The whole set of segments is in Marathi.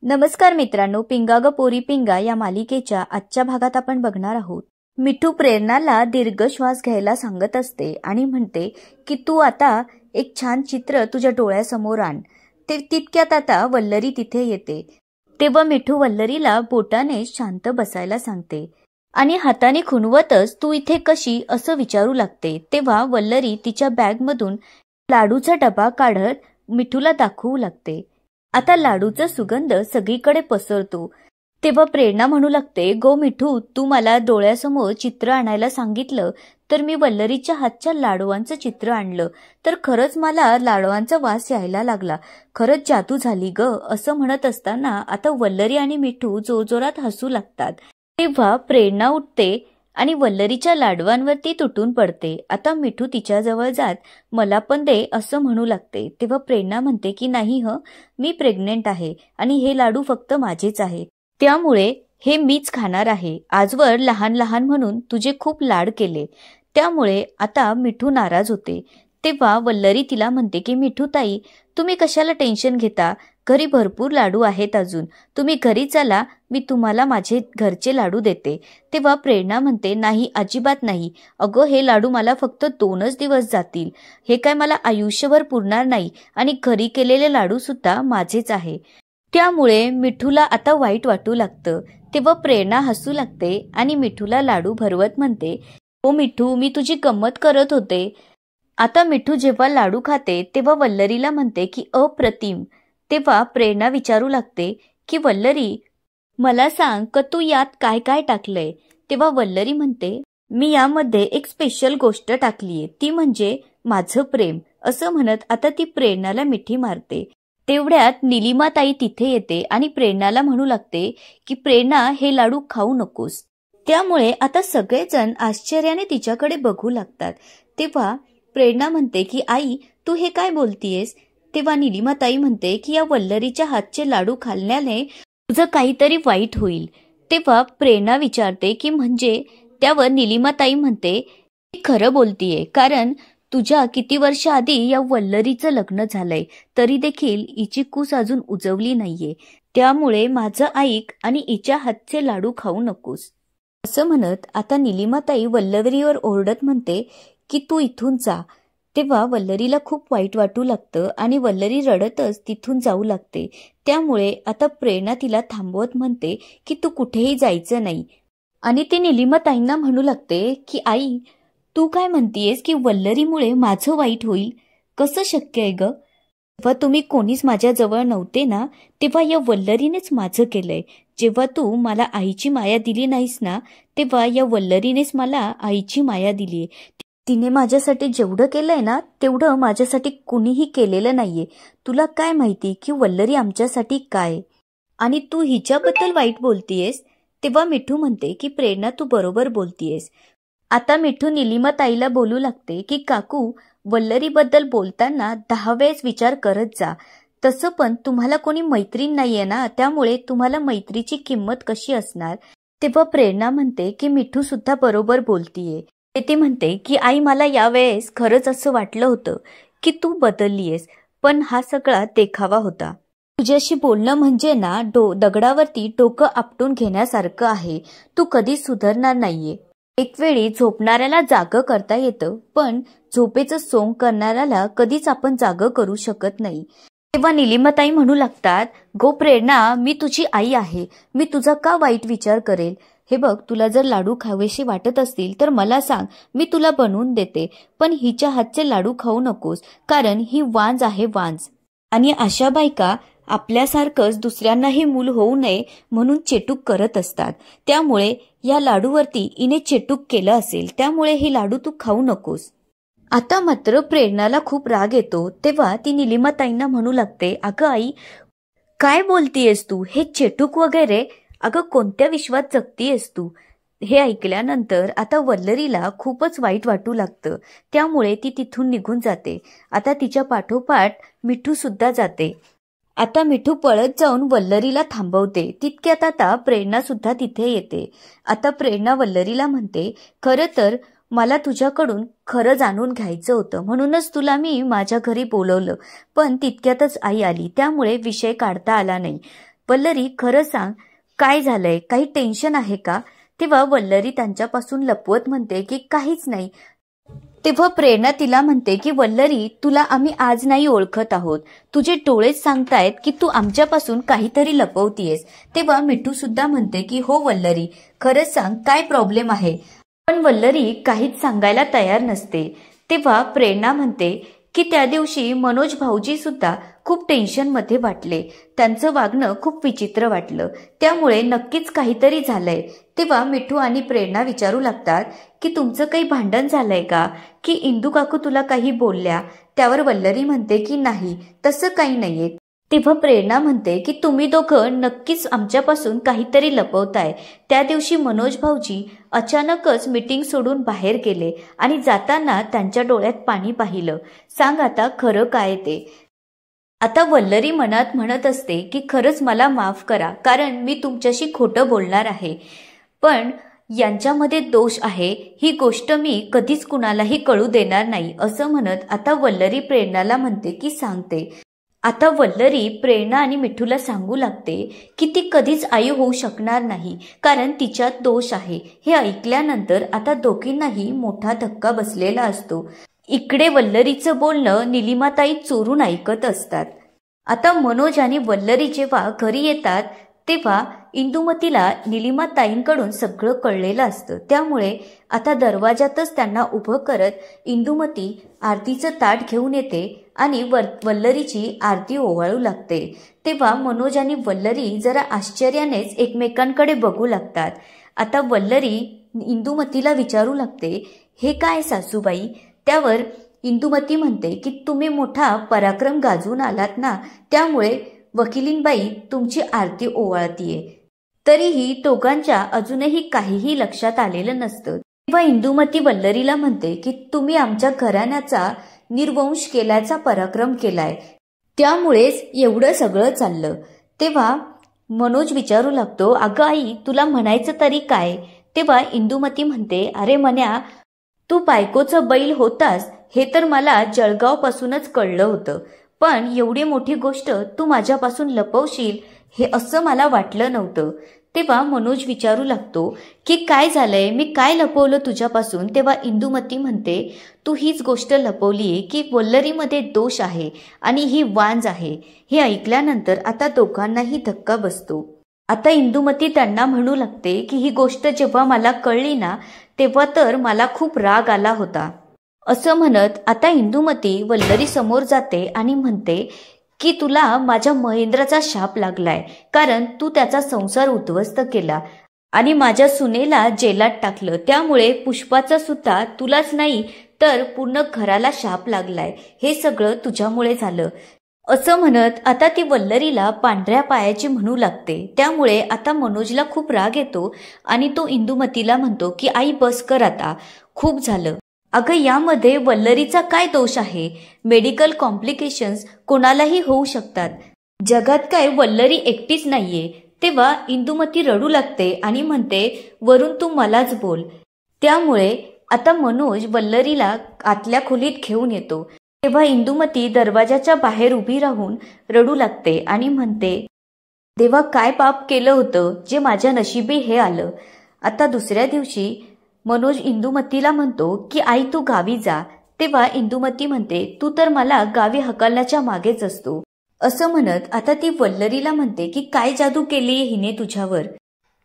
नमस्कार मित्रांनो, पिंगा ग पोरी पिंगा या मालिकेच्या आजच्या भागात आपण बघणार आहोत. मिठू प्रेरणाला दीर्घ श्वास घ्यायला सांगत असते आणि म्हणते की तू आता एक छान चित्र तुझ्या डोळ्यासमोर आण. तितक्यात आता वल्लरी तिथे येते. तेव्हा मिठू वल्लरीला बोटाने शांत बसायला सांगते आणि हाताने खुणवतच तू इथे कशी असं विचारू लागते. तेव्हा वल्लरी तिच्या बॅगमधून लाडूचा डबा काढत मिठूला दाखवू लागते. आता लाडूचा सुगंध सगळीकडे पसरतो. तेव्हा प्रेरणा म्हणू लागते, गो मिठू, तू मला डोळ्यासमोर चित्र आणायला सांगितलं तर मी वल्लरीच्या हातच्या लाडवांचं चित्र आणलं तर खरंच मला लाडवांचा वास यायला लागला. खरंच जादू झाली ग. असं म्हणत असताना आता वल्लरी आणि मिठू जोरजोरात हसू लागतात. तेव्हा प्रेरणा उठते आणि वल्लरीच्या लाडवांवरती तुटून पडते. आता मिठू तिच्याजवळ जात मला पण दे असं म्हणू लागते. तेव्हा प्रेरणा म्हणते की नाही मी प्रेग्नेंट आहे आणि हे लाडू फक्त माझेच आहे, त्यामुळे हे मीच खाणार आहे. आजवर लहान लहान म्हणून तुझे खूप लाड केले, त्यामुळे आता मिठू नाराज होते. तेव्हा वल्लरी तिला म्हणते की मिठू ताई, तुम्ही कशाला टेन्शन घेता, घरी भरपूर लाडू आहेत अजून, तुम्ही घरी चला, मी तुम्हाला माझे घरचे लाडू देते. तेव्हा प्रेरणा म्हणते नाही, अजिबात नाही. अगं हे लाडू मला फक्त 2च दिवस जातील, हे काय मला आयुष्यभर पुरणार नाही आणि घरी केलेले लाडू सुद्धा माझेच आहे. त्यामुळे मिठूला आता वाईट वाटू लागतं. तेव्हा प्रेरणा हसू लागते आणि मिठूला लाडू भरवत म्हणते, ओ मिठू, मी तुझी गंमत करत होते. आता मिठू जेव्हा लाडू खाते तेव्हा वल्लरीला म्हणते की अप्रतिम. तेव्हा प्रेरणा विचारू लागते की वल्लरी, मला सांग का तू यात काय काय टाकलंय. तेव्हा वल्लरी म्हणते, मी यामध्ये एक स्पेशल गोष्ट टाकलीये, ती म्हणजे माझं प्रेम. असं म्हणत आता ती प्रेरणाला मिठी मारते. तेवढ्यात निलिमाताई तिथे येते आणि प्रेरणाला म्हणू लागते की प्रेरणा, हे लाडू खाऊ नकोस. त्यामुळे आता सगळेजण आश्चर्याने तिच्याकडे बघू लागतात. तेव्हा प्रेरणा म्हणते की आई, तू हे काय बोलतीयेस. तेव्हा निलिमाताई म्हणते की या वल्लरीच्या हातचे लाडू खाल्ल्याने तुझं काहीतरी वाईट होईल. तेव्हा प्रेरणा विचारते की म्हणजे. त्यावर निलिमाताई म्हणते की खरं बोलतीये, कारण तुझ्या किती वर्ष आधी या वल्लरीचं लग्न झालंय, तरी देखील हिची कूस अजून उजवली नाहीये. त्यामुळे माझं ऐक आणि हिच्या हातचे लाडू खाऊ नकोस. असं म्हणत आता निलिमाताई वल्लरीवर ओरडत म्हणते की तू इथून जा. तेव्हा वल्लरीला खूप वाईट वाटू लागतं आणि वल्लरी रडतच तिथून जाऊ लागते. त्यामुळे आता प्रेरणा तिला थांबवत म्हणते की तू कुठेही जायचं नाही आणि ती निलिमाताईंना म्हणू लागते की आई, तू काय म्हणतीयेस की वल्लरीमुळे माझं वाईट होईल, कसं शक्य आहे ग. जेव्हा तुम्ही कोणीच माझ्याजवळ नव्हते ना, तेव्हा या वल्लरीनेच माझं केलंय. जेव्हा तू मला आईची माया दिली नाहीस ना, तेव्हा या वल्लरीनेच मला आईची माया दिलीये. तिने माझ्यासाठी जेवढं केलंय ना, तेवढं माझ्यासाठी कुणीही केलेलं नाहीये. तुला काय माहिती की वल्लरी आमच्यासाठी काय, आणि तू हिच्याबद्दल वाईट बोलतीयेस. तेव्हा मिठू म्हणते की प्रेरणा, तू बरोबर बोलतीयेस. आता मिठू निलिमाताईला बोलू लागते की काकू, वल्लरीबद्दल बोलताना 10 वेळेस विचार करत जा. तसं पण तुम्हाला कोणी मैत्रीण नाहीये ना, त्यामुळे तुम्हाला मैत्रीची किंमत कशी असणार. तेव्हा प्रेरणा म्हणते की मिठू सुद्धा बरोबर बोलतीये. ती म्हणते की आई, मला यावेळेस खरंच असं वाटलं होतं की तू बदललीयेस, पण हा सगळा देखावा होता. तुझ्याशी बोलणं म्हणजे ना दगडावरती डोकं आपटून घेण्यासारखं आहे. तू कधीच सुधारणार नाहीये. एक वेळी झोपणाऱ्याला जागं करता येतं, पण झोपेचं सोंग करणाऱ्याला कधीच आपण जागं करू शकत नाही. तेव्हा निलिमाताई म्हणू लागतात, गो प्रेरणा, मी तुझी आई आहे, मी तुझा का वाईट विचार करेल. हे बघ, तुला जर लाडू खावेशी वाटत असतील तर मला सांग, मी तुला बनवून देते, पण हिच्या हातचे लाडू खाऊ नकोस, कारण ही वांज आहे, वांज. आणि अशा बायका आपल्यासारखंच दुसऱ्यांनाही मूल होऊ नये म्हणून चेटूक करत असतात. त्यामुळे या लाडूवरती हिने चेटूक केलं असेल, त्यामुळे हे लाडू तू खाऊ नकोस. आता मात्र प्रेरणाला खूप राग येतो. तेव्हा ती निलिमाताईंना म्हणू लागते, अगं आई, काय बोलतीयेस तू, हे चेटूक वगैरे, अगं कोणत्या विश्वात जगतीयेस तू. हे ऐकल्यानंतर आता वल्लरीला खूपच वाईट वाटू लागतं. त्यामुळे ती तिथून निघून जाते. आता तिच्या पाठोपाठ मिठू सुद्धा जाते. आता मिठू पळत जाऊन वल्लरीला थांबवते. तितक्यात आता प्रेरणा सुद्धा तिथे येते. आता प्रेरणा वल्लरीला म्हणते, खरं तर मला तुझ्याकडून खरं जाणून घ्यायचं होतं, म्हणूनच तुला मी माझ्या घरी बोलवलं, पण तितक्यातच आई आली, त्यामुळे विषय काढता आला नाही. वल्लरी खरं सांग, काय झालंय? काही टेन्शन आहे का? तेव्हा वल्लरी त्यांच्यापासून लपवत म्हणते की काहीच नाही. तेव्हा प्रेरणा तिला म्हणते की वल्लरी, तुला आम्ही आज नाही ओळखत आहोत. तुझे डोळेच सांगतायत की तू आमच्यापासून काहीतरी लपवतीयस. तेव्हा मिठू सुद्धा म्हणते की हो वल्लरी, खरंच सांग, काय प्रॉब्लेम आहे? पण वल्लरी काहीच सांगायला तयार नसते. तेव्हा प्रेरणा म्हणते की त्या दिवशी मनोज भाऊजी सुद्धा खूप टेन्शनमध्ये वाटले. त्यांचं वागणं खूप विचित्र वाटलं. त्यामुळे नक्कीच काहीतरी झालंय. तेव्हा मिठू आणि प्रेरणा विचारू लागतात की तुमचं काही भांडण झालंय का? की इंदू काकू तुला काही बोलल्या? त्यावर वल्लरी म्हणते की नाही, तसं काही नाहीये. तेव्हा प्रेरणा म्हणते की तुम्ही दोघं नक्कीच आमच्यापासून काहीतरी लपवताय. त्या दिवशी मनोज भाऊजी अचानकच मीटिंग सोडून बाहेर गेले आणि जाताना त्यांच्या डोळ्यात पाणी पाहिलं. सांग आता खरं काय ते? आता वल्लरी मनात म्हणत असते की खरंच मला माफ करा, कारण मी तुमच्याशी खोटं बोलणार आहे. पण यांच्यामध्ये दोष आहे, ही गोष्ट मी कधीच कुणालाही कळू देणार नाही, असं म्हणत आता वल्लरी प्रेरणाला म्हणते की सांगते. आता वल्लरी प्रेरणा आणि मिठूला सांगू लागते की ती कधीच आई होऊ शकणार नाही, कारण तिच्यात दोष आहे. हे ऐकल्यानंतर आता दोघींनाही मोठा धक्का बसलेला असतो. इकडे वल्लरीचं बोलणं निलिमाताई चोरून ऐकत असतात. आता मनोज आणि वल्लरी जेव्हा घरी येतात तेव्हा इंदुमतीला निलिमाताईंकडून सगळं कळलेलं असतं. त्यामुळे आता दरवाजातच त्यांना उभं करत इंदुमती आरतीचं ताट घेऊन येते आणि वल्लरीची आरती ओवाळू लागते. तेव्हा मनोज आणि वल्लरी जरा आश्चर्यानेच एकमेकांकडे बघू लागतात. आता वल्लरी इंदुमतीला विचारू लागते, हे काय सासूबाई? त्यावर इंदुमती म्हणते की तुम्ही मोठा पराक्रम गाजवून आलात ना, त्यामुळे वकिलीनबाई तुमची आरती ओवाळतीये. तरीही दोघांच्या अजूनही काहीही लक्षात आलेलं नसतं. तेव्हा इंदुमती वल्लरीला म्हणते की तुम्ही आमच्या घराण्याचा निर्वंश केल्याचा पराक्रम केलाय, त्यामुळेच एवढं सगळं चाललं. तेव्हा मनोज विचारू लागतो, अगं आई, तुला म्हणायचं तरी काय? तेव्हा इंदुमती म्हणते, अरे मन्या, तू बायकोचं बैल होतास हे तर मला जळगावपासूनच कळलं होतं, पण एवढी मोठी गोष्ट तू माझ्यापासून लपवशील हे असं मला वाटलं नव्हतं. तेव्हा मनोज विचारू लागतो की काय झालंय, मी काय लपवलं तुझ्यापासून? तेव्हा इंदुमती म्हणते, तू हीच गोष्ट लपवलीये की वल्लरीमध्ये दोष आहे आणि ही वांज आहे. हे ऐकल्यानंतर आता दोघांनाही धक्का बसतो. आता इंदुमती त्यांना म्हणू लागते की ही गोष्ट जेव्हा मला कळली ना, तेव्हा तर मला खूप राग आला होता. असं म्हणत आता इंदुमती वल्लरी समोर जाते आणि म्हणते की तुला माझ्या महेंद्राचा शाप लागलाय, कारण तू त्याचा संसार उद्ध्वस्त केला आणि माझ्या सुनेला जेलात टाकलं. त्यामुळे पुष्पाचा सुद्धा तुलाच नाही तर पूर्ण घराला शाप लागलाय. हे सगळं तुझ्यामुळे झालं. असं म्हणत आता ती वल्लरीला पांढऱ्या पायाची म्हणू लागते. त्यामुळे आता मनोजला खूप राग येतो आणि तो इंदुमतीला म्हणतो की आई बस कर आता, खूप झालं. अगं, यामध्ये वल्लरीचा काय दोष आहे? मेडिकल कॉम्प्लिकेशन्स कोणालाही होऊ शकतात. जगात काय वल्लरी एकटीच नाहीये. तेव्हा इंदुमती रडू लागते आणि म्हणते, वरून तू मलाच बोल. त्यामुळे आता मनोज वल्लरीला आतल्या खोलीत घेऊन येतो. तेव्हा इंदुमती दरवाजाच्या बाहेर उभी राहून रडू लागते आणि म्हणते, देवा, काय पाप केलं होतं जे माझ्या नशिबी हे आलं. आता दुसऱ्या दिवशी मनोज इंदुमतीला म्हणतो की आई तू गावी जा. तेव्हा इंदुमती म्हणते, तू तर मला गावी हकलण्याच्या मागेच असतो. असं म्हणत आता ती वल्लरीला म्हणते की काय जादू केली हिने तुझ्यावर?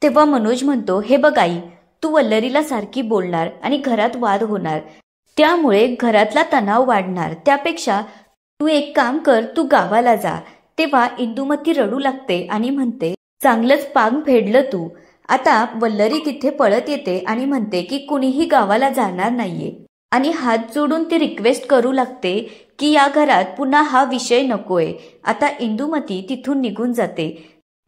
तेव्हा मनोज म्हणतो, हे बघ आई, तू वल्लरीला सारखी बोलणार आणि घरात वाद होणार, त्यामुळे घरातला तणाव वाढणार. त्यापेक्षा तू एक काम कर, तू गावाला जा. तेव्हा इंदुमती रडू लागते आणि म्हणते, चांगलंच पांग फेडलं तू. आता वल्लरी तिथे पळत येते आणि म्हणते की कुणीही गावाला जाणार नाहीये आणि हात जोडून ती रिक्वेस्ट करू लागते की या घरात पुन्हा हा विषय नकोय. आता इंदुमती तिथून निघून जाते.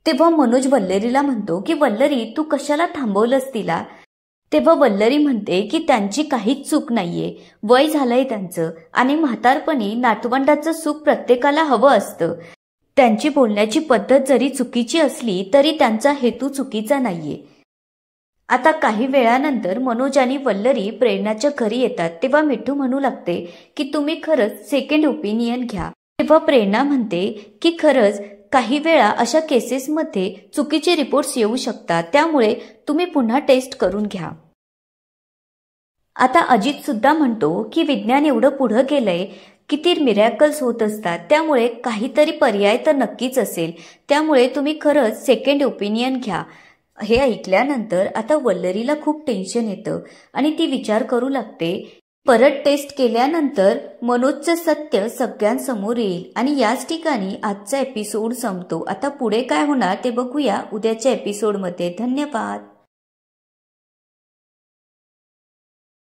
तेव्हा मनोज वल्लरीला म्हणतो की वल्लरी, तू कशाला थांबवलंस तिला? तेव्हा वल्लरी म्हणते की त्यांची काहीच चूक नाहीये, वय झालंय त्यांचं आणि म्हातारपणी नातवंडाचं सुख प्रत्येकाला हवं असतं. त्यांची बोलण्याची पद्धत जरी चुकीची असली तरी त्यांचा हेतू चुकीचा नाहीये. आता काही वेळानंतर मनोज आणि वल्लरी प्रेरणाच्या घरी येतात. तेव्हा मिठू म्हणू लागते की तुम्ही खरंच सेकंड ओपिनियन घ्या. तेव्हा प्रेरणा म्हणते की खरंच काही वेळा अशा केसेसमध्ये चुकीचे रिपोर्ट्स येऊ शकतात, त्यामुळे तुम्ही पुन्हा टेस्ट करून घ्या. आता अजित सुद्धा म्हणतो की विज्ञान एवढं पुढं गेलंय किती मिरॅकल्स होत असतात, त्यामुळे काहीतरी पर्याय तर नक्कीच असेल, त्यामुळे तुम्ही खरंच सेकंड ओपिनियन घ्या. हे ऐकल्यानंतर आता वल्लरीला खूप टेन्शन येतं आणि ती विचार करू लागते. परत टेस्ट केल्यानंतर मनोजचं सत्य सगळ्यांसमोर येईल आणि याच ठिकाणी आजचा एपिसोड संपतो. आता पुढे काय होणार ते बघूया उद्याच्या एपिसोडमध्ये. धन्यवाद.